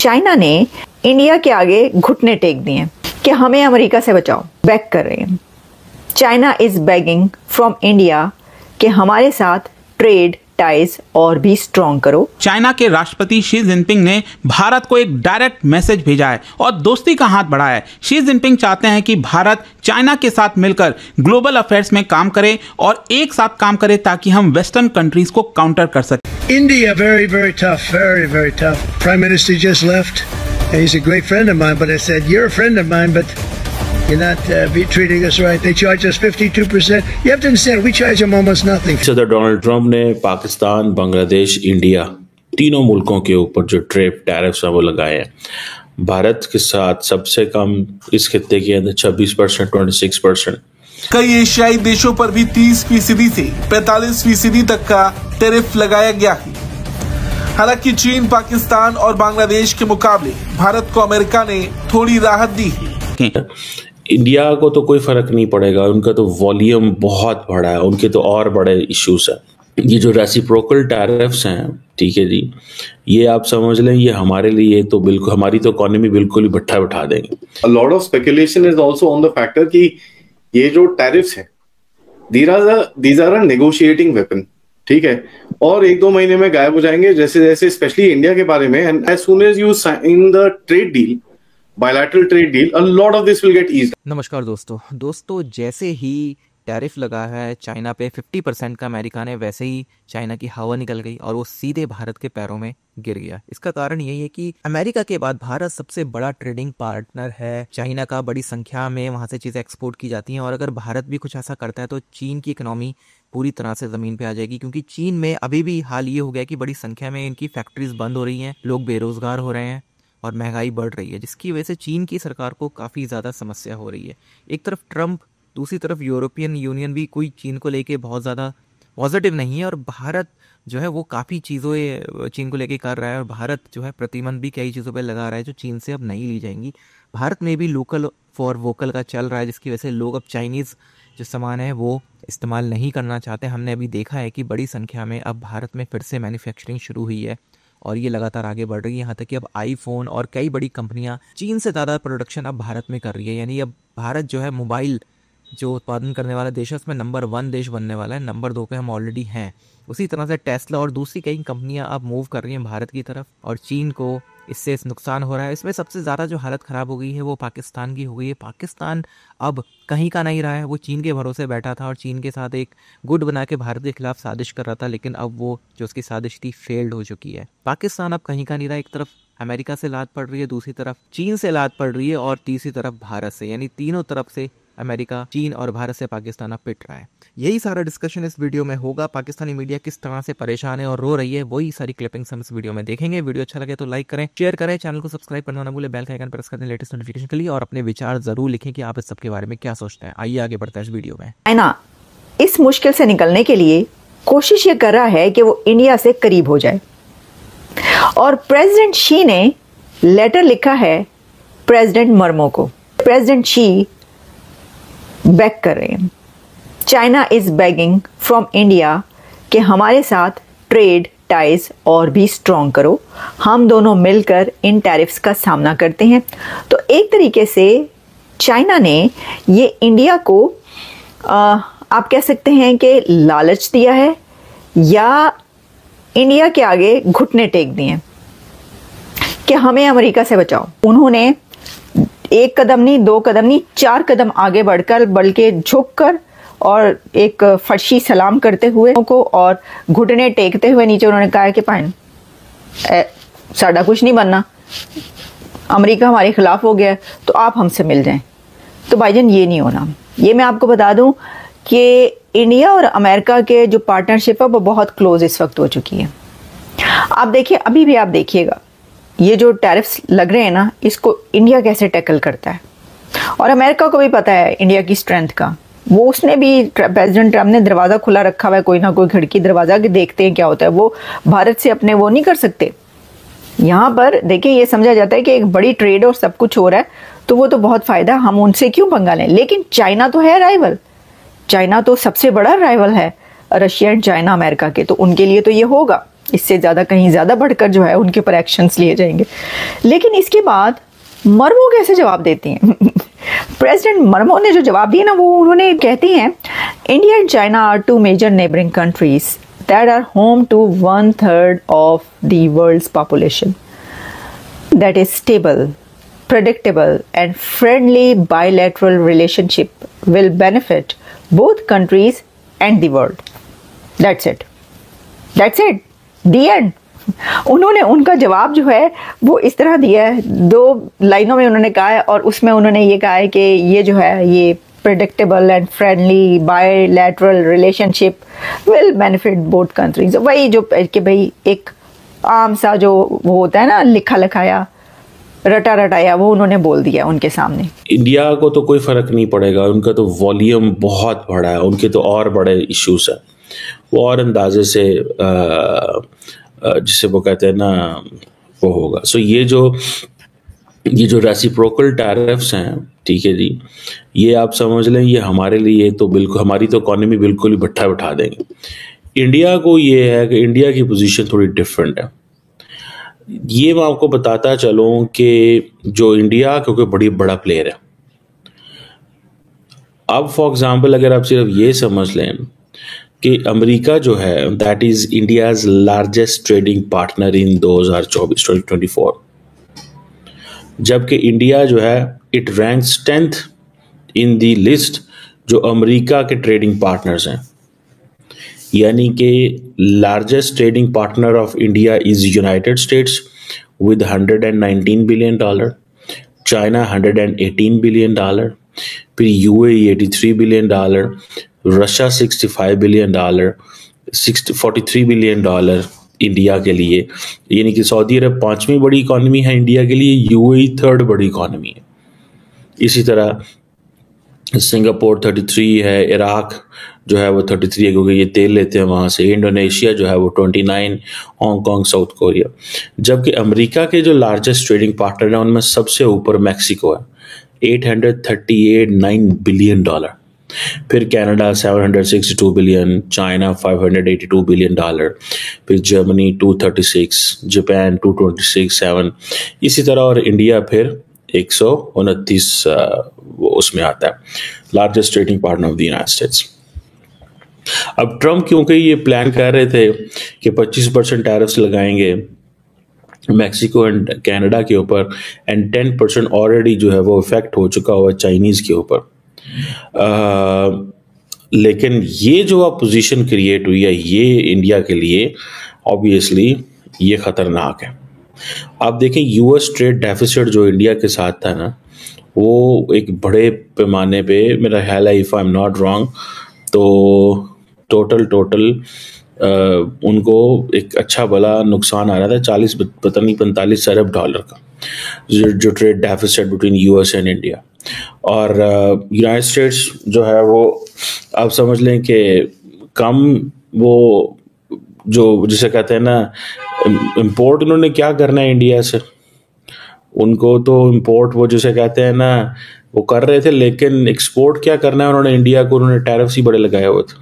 China ने India के आगे घुटने टेक दिए कि हमें अमेरिका से बचाओ, बैक कर रहे हैं। China is begging from India कि हमारे साथ ट्रेड टाइज और भी स्ट्रॉन्ग करो। चाइना के राष्ट्रपति शी जिनपिंग ने भारत को एक डायरेक्ट मैसेज भेजा है और दोस्ती का हाथ बढ़ाया है। शी जिनपिंग चाहते हैं कि भारत चाइना के साथ मिलकर ग्लोबल अफेयर्स में काम करे और एक साथ काम करे ताकि हम वेस्टर्न कंट्रीज को काउंटर कर सकें। India, very tough, very tough. Prime Minister just left. He's a great friend of mine, but I said, you're a friend of mine, but you're not treating us right. They charge us 52%. You have to understand, we charge them almost nothing. सदर Donald Trump ने Pakistan, Bangladesh, India तीनों मुल्कों के ऊपर जो trade tariffs हैं वो लगाए हैं। भारत के साथ सबसे कम इस खित्ते के अंदर 26%, 26%। कई एशियाई देशों पर भी 30% से 45% तक का टैरिफ लगाया गया है। हालांकि चीन, पाकिस्तान और बांग्लादेश के मुकाबले भारत को अमेरिका ने थोड़ी राहत दी है। इंडिया को तो कोई फर्क नहीं पड़ेगा, उनका तो वॉल्यूम बहुत बड़ा है, उनके तो और बड़े इश्यूज हैं। ये जो रेसिप्रोकल टैरिफ्स हैं, ठीक है जी, ये आप समझ लें ये हमारे लिए तो बिल्कुल, हमारी तो इकोनॉमी बिल्कुल ही भट्ठा बिठा देंगे। A lot of speculation is also on the factor कि ये जो टैरिफ्स है these are a negotiating weapon, ठीक है, और 1-2 महीने में गायब हो जाएंगे जैसे जैसे स्पेशली इंडिया के बारे में। And as soon as you sign the trade deal, bilateral trade deal, a lot of this will get eased। नमस्कार दोस्तों, जैसे ही टैरिफ लगा है चाइना पे 50% का अमेरिका ने, वैसे ही चाइना की हवा निकल गई और वो सीधे भारत के पैरों में गिर गया। इसका कारण यही है कि अमेरिका के बाद भारत सबसे बड़ा ट्रेडिंग पार्टनर है चाइना का। बड़ी संख्या में वहां से चीजें एक्सपोर्ट की जाती हैं और अगर भारत भी कुछ ऐसा करता है तो चीन की इकोनॉमी पूरी तरह से जमीन पे आ जाएगी, क्योंकि चीन में अभी भी हाल ये हो गया कि बड़ी संख्या में इनकी फैक्ट्रीज बंद हो रही हैं, लोग बेरोजगार हो रहे हैं और महंगाई बढ़ रही है, जिसकी वजह से चीन की सरकार को काफ़ी ज़्यादा समस्या हो रही है। एक तरफ ट्रंप, दूसरी तरफ यूरोपियन यूनियन भी कोई चीन को लेके बहुत ज़्यादा पॉजिटिव नहीं है और भारत जो है वो काफ़ी चीज़ों चीन को लेके कर रहा है और भारत जो है प्रतिबंध भी कई चीज़ों पे लगा रहा है जो चीन से अब नहीं ली जाएंगी। भारत में भी लोकल फॉर वोकल का चल रहा है, जिसकी वजह से लोग अब चाइनीज़ जो सामान है वो इस्तेमाल नहीं करना चाहते। हमने अभी देखा है कि बड़ी संख्या में अब भारत में फिर से मैन्युफैक्चरिंग शुरू हुई है और ये लगातार आगे बढ़ रही है, यहाँ तक कि अब आईफोन और कई बड़ी कंपनियाँ चीन से ज़्यादा प्रोडक्शन अब भारत में कर रही है। यानी अब भारत जो है मोबाइल जो उत्पादन करने वाला देश है उसमें नंबर 1 देश बनने वाला है। नंबर 2 पे हम ऑलरेडी हैं। उसी तरह से टेस्ला और दूसरी कई कंपनियां अब मूव कर रही हैं भारत की तरफ और चीन को इससे नुकसान हो रहा है। इसमें सबसे ज़्यादा जो हालत ख़राब हो गई है वो पाकिस्तान की हो गई है। पाकिस्तान अब कहीं का नहीं रहा है, वो चीन के भरोसे बैठा था और चीन के साथ एक गुट बना के भारत के खिलाफ साजिश कर रहा था, लेकिन अब वो जो उसकी साजिश थी फेल्ड हो चुकी है। पाकिस्तान अब कहीं का नहीं रहा। एक तरफ अमेरिका से लात पड़ रही है, दूसरी तरफ चीन से लात पड़ रही है और तीसरी तरफ भारत से, यानी तीनों तरफ से अमेरिका, चीन और भारत से पाकिस्तान अब पिट रहा है। यही सारा डिस्कशन इस वीडियो में होगा। पाकिस्तानी मीडिया किस तरह से परेशान है और रो रही है, वही सारी क्लिपिंग्स हम इस वीडियो में देखेंगे। वीडियो अच्छा लगे तो लाइक करें, शेयर करें, चैनल को सब्सक्राइब करना ना भूलें, बेल का आइकन प्रेस कर दें लेटेस्ट नोटिफिकेशन के लिए और अपने विचार जरूर लिखें कि आप इस सब के बारे में क्या सोचते हैं। आइए आगे बढ़ते हैं इस वीडियो में। चाइना इस मुश्किल से निकलने के लिए कोशिश ये कर रहा है कि वो इंडिया से करीब हो जाए और प्रेसिडेंट शी ने लेटर लिखा है प्रेसिडेंट मर्मो को। प्रेसिडेंट शी बैक कर रहे हैं। China is begging from India कि हमारे साथ ट्रेड टाइज और भी स्ट्रॉन्ग करो, हम दोनों मिलकर इन टैरिफ्स का सामना करते हैं। तो एक तरीके से चाइना ने ये इंडिया को आप कह सकते हैं कि लालच दिया है या इंडिया के आगे घुटने टेक दिए कि हमें अमेरिका से बचाओ। उन्होंने 1 कदम नहीं, 2 कदम नहीं, 4 कदम आगे बढ़कर, बल्कि झुककर और एक फर्शी सलाम करते हुए को और घुटने टेकते हुए नीचे उन्होंने कहा कि पाइन साड़ा कुछ नहीं बनना, अमेरिका हमारे खिलाफ हो गया तो आप हमसे मिल जाएं। तो भाईजान ये नहीं होना। ये मैं आपको बता दूं कि इंडिया और अमेरिका के जो पार्टनरशिप है वो बहुत क्लोज इस वक्त हो चुकी है। आप देखिए, अभी भी आप देखिएगा ये जो टैरिफ्स लग रहे हैं ना, इसको इंडिया कैसे टैकल करता है और अमेरिका को भी पता है इंडिया की स्ट्रेंथ का। वो उसने भी, प्रेसिडेंट ट्रम्प ने दरवाज़ा खुला रखा हुआ है, कोई ना कोई खिड़की दरवाज़ा के देखते हैं क्या होता है। वो भारत से अपने वो नहीं कर सकते। यहाँ पर देखिए ये समझा जाता है कि एक बड़ी ट्रेड और सब कुछ हो रहा है तो वो तो बहुत फ़ायदा, हम उनसे क्यों पंगा लें। लेकिन चाइना तो है राइवल, चाइना तो सबसे बड़ा राइवल है रशिया एंड चाइना अमेरिका के, तो उनके लिए तो ये होगा। इससे ज़्यादा कहीं ज़्यादा बढ़कर जो है उनके ऊपर एक्शंस लिए जाएंगे। लेकिन इसके बाद मर्मो कैसे जवाब देती हैं? प्रेसिडेंट मर्मो ने जो जवाब दिया ना, वो उन्होंने कहती हैं, India and China are two major neighbouring countries that are home to 1/3 of the world's population that is stable, predictable and friendly bilateral relationship will benefit both countries and the world. That's it. That's it. The end. उन्होंने उनका जवाब जो है वो इस तरह दिया है, 2 लाइनों में उन्होंने कहा है, और उसमें उन्होंने ये कहा है कि ये जो है ये predictable and friendly bilateral relationship will benefit both countries. वही जो कि भाई एक आम सा जो वो होता है ना, लिखा लिखाया रटा रटाया, वो उन्होंने बोल दिया उनके सामने। इंडिया को तो कोई फर्क नहीं पड़ेगा, उनका तो वॉल्यूम बहुत बड़ा है, उनके तो और बड़े इश्यूज हैं, वो और अंदाजे से जिसे वो कहते हैं ना वो होगा। सो ये जो रेसिप्रोकल टैरिफ्स हैं, ठीक है जी, ये आप समझ लें ये हमारे लिए तो बिल्कुल, हमारी तो इकॉनमी बिल्कुल ही भट्ठा बिठा देंगे। इंडिया को ये है कि इंडिया की पोजीशन थोड़ी डिफरेंट है। ये मैं आपको बताता चलूं कि जो इंडिया क्योंकि बड़ा प्लेयर है। अब फॉर एग्जांपल अगर आप सिर्फ ये समझ लें कि अमेरिका जो है that is India's largest trading partner in 2024, जबकि इंडिया जो है it ranks 10th in the list जो अमेरिका के ट्रेडिंग पार्टनर्स हैं। यानी कि largest trading partner of India is United States with $119 billion, China $118 billion, फिर UAE $83 billion, Russia $65 billion, 43 billion dollar India के लिए। यानी कि सऊदी अरब 5वीं बड़ी इकॉनमी है इंडिया के लिए, यूएई 3rd बड़ी इकॉनमी है। इसी तरह सिंगापुर 33 है, इराक जो है वो 33 है क्योंकि ये तेल लेते हैं वहाँ से, इंडोनेशिया जो है वो 29, हांगकांग, साउथ कोरिया। जबकि अमेरिका के जो लार्जेस्ट ट्रेडिंग पार्टनर हैं उनमें सबसे ऊपर मैक्सिको है, $838.9 बिलियन, फिर कनाडा 762 बिलियन, चाइना $582 बिलियन, फिर जर्मनी 236, जापान 226.7, इसी तरह, और इंडिया फिर 129 उसमें आता है, largest trading partner of the United states. अब ट्रम्प क्योंकि ये प्लान कर रहे थे कि 25% टैरिफ्स लगाएंगे मैक्सिको एंड कनाडा के ऊपर, एंड 10% ऑलरेडी जो है वो इफेक्ट हो चुका हुआ चाइनीज के ऊपर। लेकिन ये जो आप पोजीशन क्रिएट हुई है ये इंडिया के लिए ऑब्वियसली ये खतरनाक है। आप देखें यूएस ट्रेड डेफिसिट जो इंडिया के साथ था ना, वो एक बड़े पैमाने पे, मेरा ख्याल है if I am not wrong, तो टोटल उनको एक अच्छा भला नुकसान आ रहा था, 40 पता नहीं 45 अरब डॉलर का जो trade deficit between US and India. और यूनाइटेड स्टेट्स जो है वो आप समझ लें कि कम, वो जो जिसे कहते हैं ना इंपोर्ट, उन्होंने क्या करना है इंडिया से, उनको तो इंपोर्ट वो जिसे कहते हैं ना वो कर रहे थे, लेकिन एक्सपोर्ट क्या करना है उन्होंने इंडिया को, उन्होंने टैरिफ्स ही बड़े लगाए हुए थे।